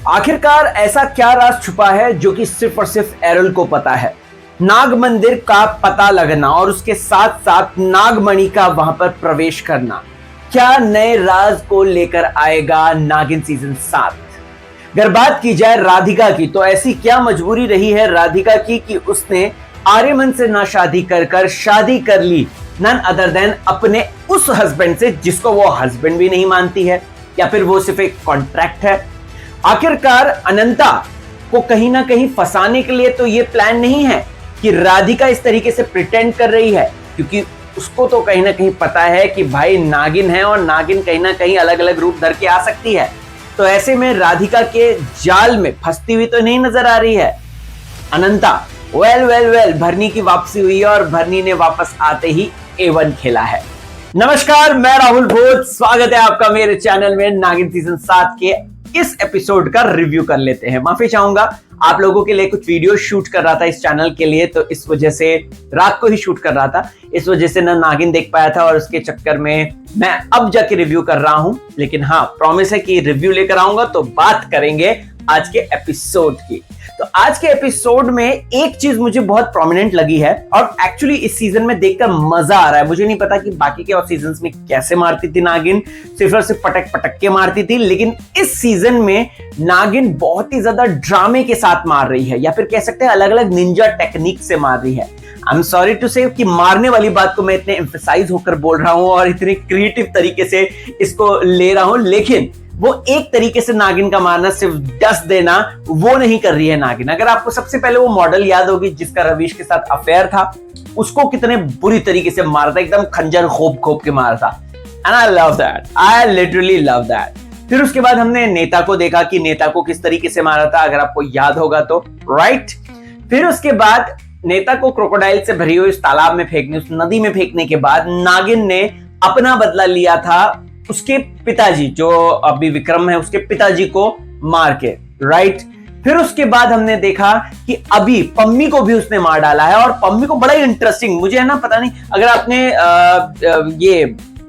आखिरकार ऐसा क्या राज छुपा है जो कि सिर्फ और सिर्फ एरल को पता है। नाग मंदिर का पता लगना और उसके साथ साथ नागमणि का वहां पर प्रवेश करना क्या नए राज को लेकर आएगा नागिन सीजन 7। अगर बात की जाए राधिका की, तो ऐसी क्या मजबूरी रही है राधिका की कि उसने आर्यमन से ना शादी कर शादी कर ली नन अदर देन अपने उस हस्बैंड से जिसको वो हस्बैंड भी नहीं मानती है, या फिर वो सिर्फ एक कॉन्ट्रैक्ट है। आखिरकार अनंता को कहीं ना कहीं फंसाने के लिए तो ये प्लान नहीं है कि राधिका इस तरीके से प्रिटेंड कर रही है, क्योंकि उसको तो कहीं ना कहीं पता है कि भाई नागिन है और नागिन कहीं ना कहीं अलग अलग रूप धर के आ सकती है। तो ऐसे में राधिका के जाल में फंसती हुई तो नहीं नजर आ रही है अनंता। वेल भरनी की वापसी हुई है और भरनी ने वापस आते ही A1 खेला है। नमस्कार, मैं राहुल भोज, स्वागत है आपका मेरे चैनल में। नागिन सीजन 7 के इस एपिसोड का रिव्यू कर लेते हैं। माफी चाहूंगा, आप लोगों के लिए कुछ वीडियो शूट कर रहा था इस चैनल के लिए, तो इस वजह से रात को ही शूट कर रहा था, इस वजह से ना नागिन देख पाया था और उसके चक्कर में मैं अब जाके रिव्यू कर रहा हूं। लेकिन हाँ, प्रॉमिस है कि रिव्यू लेकर आऊंगा तो बात करेंगे आज के एपिसोड की। तो आज के एपिसोड में एक चीज मुझे बहुत प्रोमिनेंट लगी है और एक्चुअली इस सीजन में देखकर मजा आ रहा है। मुझे नहीं पता कि बाकी के और सीजन्स में कैसे मारती थी नागिन, सिर्फ और सिर्फ पटक पटक के मारती थी, लेकिन इस सीजन में नागिन बहुत ही ज्यादा ड्रामे के साथ मार रही है, या फिर कह सकते हैं अलग अलग निंजा टेक्निक से मार रही है। आई एम सॉरी टू से कि मारने वाली बात को मैं इतने एम्फसाइज होकर बोल रहा हूं और इतने क्रिएटिव तरीके से इसको ले रहा हूं, लेकिन वो एक तरीके से नागिन का मारना, सिर्फ डस देना, वो नहीं कर रही है नागिन। अगर आपको सबसे पहले वो मॉडल याद होगी जिसका रवीश के साथ अफेयर था, उसको कितने बुरी तरीके से मारा था, एकदम खंजर खोप खोप के मारा था। And I love that, I literally love that. फिर उसके बाद हमने नेता को देखा कि नेता को किस तरीके से मारा था, अगर आपको याद होगा तो, राइट। फिर उसके बाद नेता को क्रोकोडाइल से भरी हुई उस तालाब में फेंकने, उस नदी में फेंकने के बाद नागिन ने अपना बदला लिया था उसके पिताजी, जो अभी विक्रम है उसके पिताजी को मार के, राइट। फिर उसके बाद हमने देखा कि अभी पम्मी को भी उसने मार डाला है, और पम्मी को बड़ा ही इंटरेस्टिंग, मुझे है ना, पता नहीं अगर आपने ये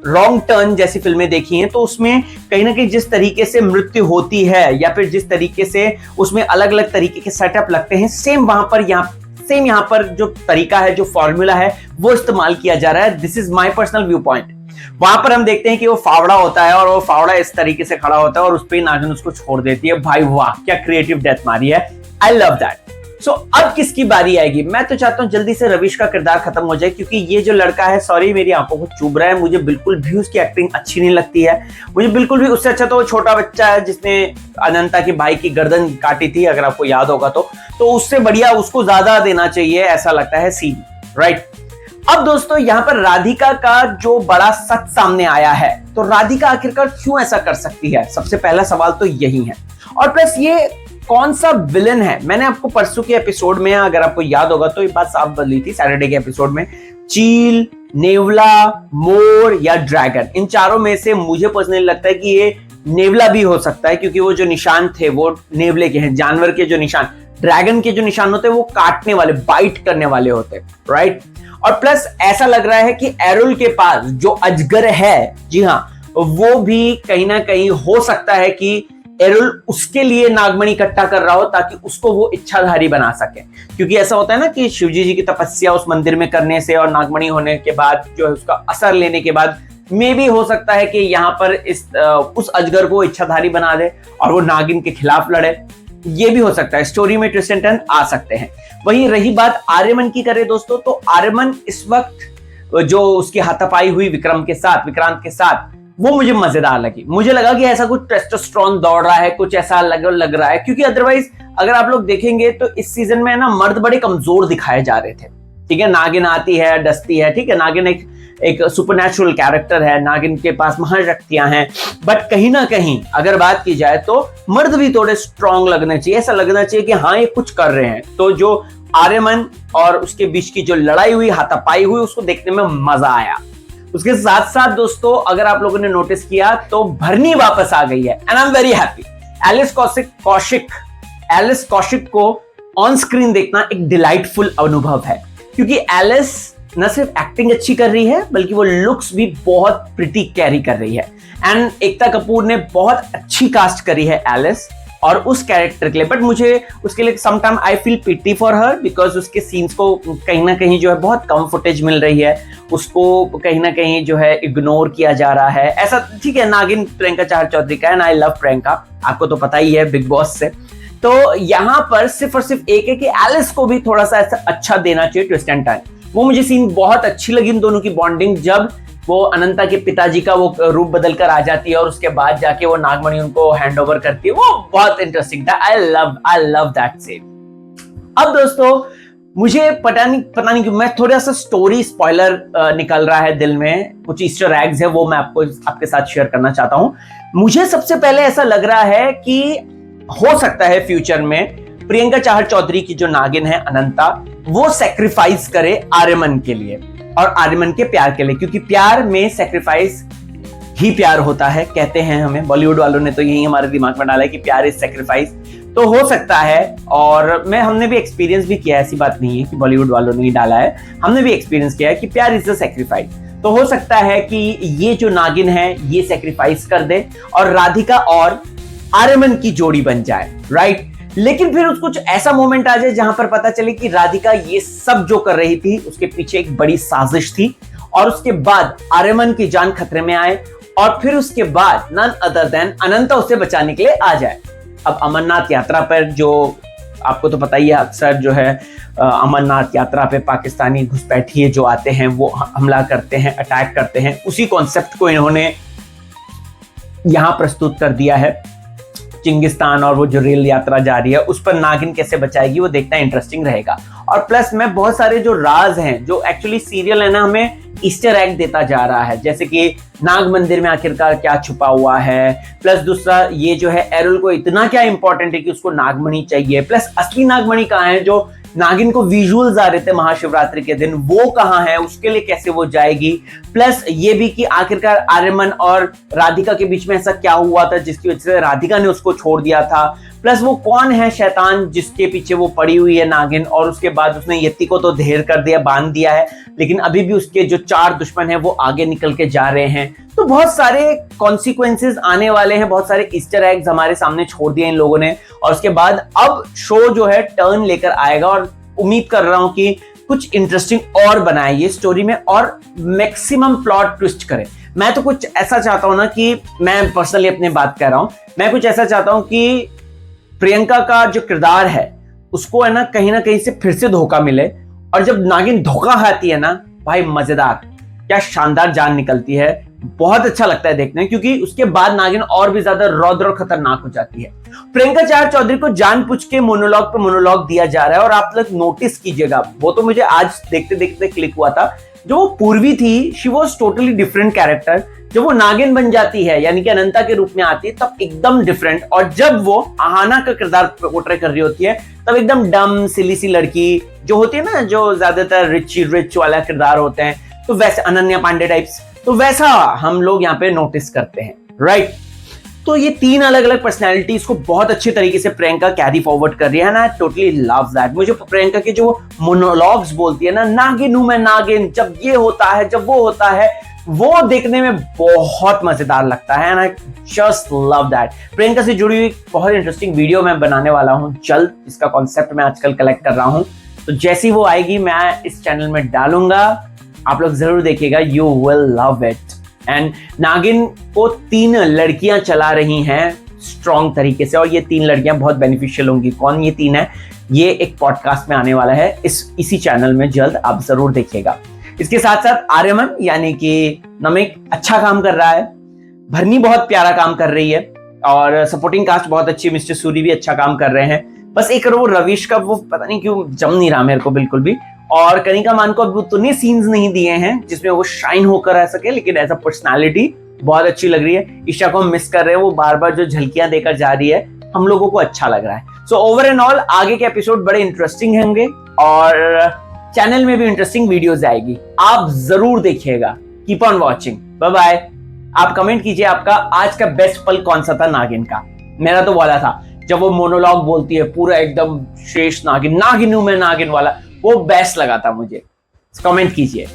रॉन्ग टर्न जैसी फिल्में देखी हैं तो उसमें कहीं ना कहीं जिस तरीके से मृत्यु होती है या फिर जिस तरीके से उसमें अलग अलग तरीके के सेटअप लगते हैं, सेम यहाँ पर जो तरीका है, जो फॉर्मूला है, वो इस्तेमाल किया जा रहा है। This is my personal view point. वहां पर हम देखते हैं कि वो फावड़ा होता है और वो फावड़ा इस तरीके से खड़ा होता है और उस पे नागिन उसको छोड़ देती है। भाई वाह, क्या क्रिएटिव डेथ मारी है, आई लव दैट। सो अब किसकी बारी आएगी? मैं तो चाहता हूं जल्दी से रवीश का किरदार खत्म हो जाए, क्योंकि ये जो लड़का है, सॉरी मेरी आंखों को चुभ रहा है, मुझे बिल्कुल भी उसकी एक्टिंग अच्छी नहीं लगती है। मुझे बिल्कुल भी, उससे अच्छा तो वो छोटा बच्चा है जिसने अनंता की भाई की गर्दन काटी थी, अगर आपको याद होगा तो उससे बढ़िया उसको ज्यादा देना चाहिए, ऐसा लगता है सीन, राइट। अब दोस्तों यहाँ पर राधिका का जो बड़ा सच सामने आया है, तो राधिका आखिरकार क्यों ऐसा कर सकती है? सबसे पहला सवाल तो यही है। और प्लस ये कौन सा विलन है? मैंने आपको परसों के एपिसोड में, अगर आपको याद होगा तो, ये बात साफ बदली थी सैटरडे के एपिसोड में, चील, नेवला, मोर या ड्रैगन, इन चारों में से मुझे पर्सनली लगता है कि ये नेवला भी हो सकता है, क्योंकि वो जो निशान थे वो नेवले के हैं। जानवर के जो निशान, ड्रैगन के जो निशान होते हैं वो काटने वाले, बाइट करने वाले होते हैं, राइट। और प्लस ऐसा लग रहा है कि एरुल के पास जो अजगर है, जी हाँ, वो भी कहीं ना कहीं हो सकता है कि एरुल उसके लिए नागमणि इकट्ठा कर रहा हो ताकि उसको वो इच्छाधारी बना सके। क्योंकि ऐसा होता है ना कि शिवजी जी की तपस्या उस मंदिर में करने से और नागमणि होने के बाद जो है उसका असर लेने के बाद मे भी हो सकता है कि यहाँ पर उस अजगर को इच्छाधारी बना दे और वो नागिन के खिलाफ लड़े। ये भी हो सकता है, स्टोरी में ट्विस्ट एंड टर्न आ सकते हैं। वहीं रही बात आर्यमन की करें दोस्तों, तो आर्यमन इस वक्त जो उसकी हाथापाई हुई विक्रांत के साथ, वो मुझे मजेदार लगी। मुझे लगा कि ऐसा कुछ टेस्टोस्टेरोन दौड़ रहा है, कुछ ऐसा लग रहा है, क्योंकि अदरवाइज अगर आप लोग देखेंगे तो इस सीजन में ना मर्द बड़े कमजोर दिखाए जा रहे थे। ठीक है, नागिन आती है, डसती है, ठीक है, नागिन एक सुपरनैचुरल कैरेक्टर है, नागिन के पास महाशक्तियां हैं, बट कहीं ना कहीं अगर बात की जाए तो मर्द भी थोड़े स्ट्रांग लगने चाहिए, ऐसा लगना चाहिए कि हाँ ये कुछ कर रहे हैं। तो जो आर्यमन और उसके बीच की जो लड़ाई हुई, हाथापाई हुई, उसको देखने में मजा आया। उसके साथ साथ दोस्तों, अगर आप लोगों ने नोटिस किया तो भरनी वापस आ गई है, and I am very happy. Alice Kaushik को ऑन स्क्रीन देखना एक डिलाइटफुल अनुभव है, क्योंकि एलिस न सिर्फ एक्टिंग अच्छी कर रही है बल्कि वो लुक्स भी बहुत प्रिटी कैरी कर रही है। एंड एकता कपूर ने बहुत अच्छी कास्ट करी है एलिस। और उस कैरेक्टर के लिए, बट मुझे उसके लिए sometime I feel pity for her, because उसके सीन्स को कहीं ना कहीं जो है बहुत कम फुटेज मिल रही है, उसको कहीं ना कहीं जो है इग्नोर किया जा रहा है ऐसा। ठीक है, नागिन प्रियंका चहर चौधरी का है एंड आई लव प्रियंका, आपको तो पता ही है बिग बॉस से। तो यहाँ पर सिर्फ और सिर्फ एक है कि एलिस को भी थोड़ा सा ऐसा अच्छा देना चाहिए ट्विस्ट एंड टर्न। वो मुझे सीन बहुत अच्छी लगी इन दोनों की बॉन्डिंग, जब वो अनंता के पिताजी का वो रूप बदल कर आ जाती है और उसके बाद जाके वो नागमणि उनको हैंड ओवर करती है, वो बहुत इंटरेस्टिंग था। I love that scene. अब दोस्तों मुझे पता नहीं क्यों मैं थोड़ा सा स्टोरी स्पॉइलर निकल रहा है दिल में, कुछ ईस्टर एग्स है वो मैं आपके साथ शेयर करना चाहता हूं। मुझे सबसे पहले ऐसा लग रहा है कि हो सकता है फ्यूचर में प्रियंका चहर चौधरी की जो नागिन है अनंता, वो सेक्रीफाइस करे आर्यमन के लिए और आर्यमन के प्यार के लिए, क्योंकि प्यार में सेक्रीफाइस ही प्यार होता है कहते हैं हमें। बॉलीवुड वालों ने तो यही हमारे दिमाग में डाला है कि प्यार इज सेक्रीफाइस। तो हो सकता है, और हमने भी एक्सपीरियंस भी किया है, ऐसी बात नहीं है कि बॉलीवुड वालों ने ही डाला है, हमने भी एक्सपीरियंस किया है कि प्यार इज अ सेक्रीफाइस। तो हो सकता है कि ये जो नागिन है ये सेक्रीफाइस कर दे और राधिका और आर्यमन की जोड़ी बन जाए, राइट। लेकिन फिर कुछ ऐसा मोमेंट आ जाए जहां पर पता चले कि राधिका ये सब जो कर रही थी उसके पीछे एक बड़ी साजिश थी, और उसके बाद आर्यमन की जान खतरे में आए, और फिर उसके बाद नन अदर देन अनंता उसे बचाने के लिए आ जाए। अब अमरनाथ यात्रा पर जो आपको तो पता ही है, अक्सर जो है अमरनाथ यात्रा पे पाकिस्तानी घुसपैठिए जो आते हैं वो हमला करते हैं, अटैक करते हैं, उसी कॉन्सेप्ट को इन्होंने यहां प्रस्तुत कर दिया है। चिंगिस्तान और वो जो रेल यात्रा जा रही है उस पर नागिन कैसे बचाएगी वो देखना इंटरेस्टिंग रहेगा। और प्लस में बहुत सारे जो राज हैं, जो एक्चुअली सीरियल है ना हमें ईस्टर एग देता जा रहा है, जैसे कि नाग मंदिर में आखिरकार क्या छुपा हुआ है, प्लस दूसरा ये जो है एरुल को इतना क्या इंपॉर्टेंट है कि उसको नागमणि चाहिए, प्लस असली नागमणि कहाँ है जो नागिन को विजुअल्स आ रहे थे महाशिवरात्रि के दिन, वो कहाँ है, उसके लिए कैसे वो जाएगी, प्लस ये भी कि आखिरकार आर्यमन और राधिका के बीच में ऐसा क्या हुआ था जिसकी वजह से राधिका ने उसको छोड़ दिया था, प्लस वो कौन है शैतान जिसके पीछे वो पड़ी हुई है नागिन, और उसके बाद उसने यति को तो ढेर कर दिया, बांध दिया है, लेकिन अभी भी उसके जो 4 दुश्मन हैं वो आगे निकल के जा रहे हैं। तो बहुत सारे कॉन्सिक्वेंसेस आने वाले हैं, बहुत सारे ईस्टर एग्स हमारे सामने छोड़ दिए इन लोगों ने, और उसके बाद अब शो जो है टर्न लेकर आएगा, और उम्मीद कर रहा हूं कि कुछ इंटरेस्टिंग और बनाए ये स्टोरी में और मैक्सिमम प्लॉट ट्विस्ट करे। मैं तो कुछ ऐसा चाहता हूं ना कि मैं पर्सनली अपनी बात कह रहा हूं, मैं कुछ ऐसा चाहता हूं कि प्रियंका का जो किरदार है उसको है ना कहीं से फिर से धोखा मिले, और जब नागिन धोखा खाती है ना भाई मजेदार, क्या शानदार जान निकलती है, बहुत अच्छा लगता है देखने, क्योंकि उसके बाद नागिन और भी ज्यादा रौद्र और खतरनाक हो जाती है। प्रियंका चहर चौधरी को जानबूझ के मोनोलॉग पे मोनोलॉग दिया जा रहा है, और आप लोग नोटिस कीजिएगा, वो तो मुझे आज देखते देखते क्लिक हुआ था, जो वो पूर्वी थी she was totally different character, जब वो नागिन बन जाती है यानी कि अनंता के रूप में आती है तब एकदम डिफरेंट, और जब वो आहाना का किरदार पोर्ट्रे कर रही होती है तब एकदम डम सिली सी लड़की जो होती है ना, जो ज्यादातर रिच वाला किरदार होते हैं, तो वैसे अनन्या पांडे टाइप्स, तो वैसा हम लोग यहाँ पे नोटिस करते हैं, राइट। तो ये 3 अलग अलग पर्सनैलिटीज को बहुत अच्छे तरीके से प्रियंका कैरी फॉरवर्ड कर रही है ना, टोटली लव दैट। मुझे प्रियंका के जो मोनोलॉग्स बोलती है ना, नागिन हूं मैं नागिन, जब ये होता है जब वो होता है, वो देखने में बहुत मजेदार लगता है, and I just love that. Priyanka से जुड़ी हुई बहुत इंटरेस्टिंग वीडियो मैं बनाने वाला हूं जल्द, इसका कॉन्सेप्ट मैं आजकल कलेक्ट कर रहा हूं, तो जैसी वो आएगी मैं इस चैनल में डालूंगा, आप लोग जरूर देखिएगा, you will love it. And नागिन को 3 लड़कियां चला रही हैं स्ट्रॉन्ग तरीके से, और ये 3 लड़कियां बहुत बेनिफिशियल होंगी। कौन ये 3 है, ये एक पॉडकास्ट में आने वाला है इसी चैनल में, जल्द आप जरूर देखिएगा। इसके साथ साथ आर्यमन यानी कि नमिक अच्छा काम कर रहा है, भरनी बहुत प्यारा काम कर रही है, और सपोर्टिंग कास्ट बहुत अच्छी, मिस्टर सूरी भी अच्छा काम कर रहे हैं। बस एक वो रविश का वो पता नहीं क्यों जम नहीं रहा मेरे को बिल्कुल भी, और कनिका मान को अब उतने सीन्स नहीं दिए हैं जिसमें वो शाइन होकर रह सके, लेकिन एज अ पर्सनालिटी बहुत अच्छी लग रही है। ईशा को हम मिस कर रहे हैं, वो बार बार जो झलकियां देकर जा रही है, हम लोगों को अच्छा लग रहा है। सो ओवर एंड ऑल आगे के एपिसोड बड़े इंटरेस्टिंग होंगे, और चैनल में भी इंटरेस्टिंग वीडियोस आएगी, आप जरूर देखिएगा। Keep on watching, bye bye. आप कमेंट कीजिए आपका आज का बेस्ट पल कौन सा था नागिन का। मेरा तो वाला था जब वो मोनोलॉग बोलती है पूरा एकदम शेष नागिन, नागिन हूं मैं नागिन वाला, वो बेस्ट लगा था मुझे। कमेंट कीजिए।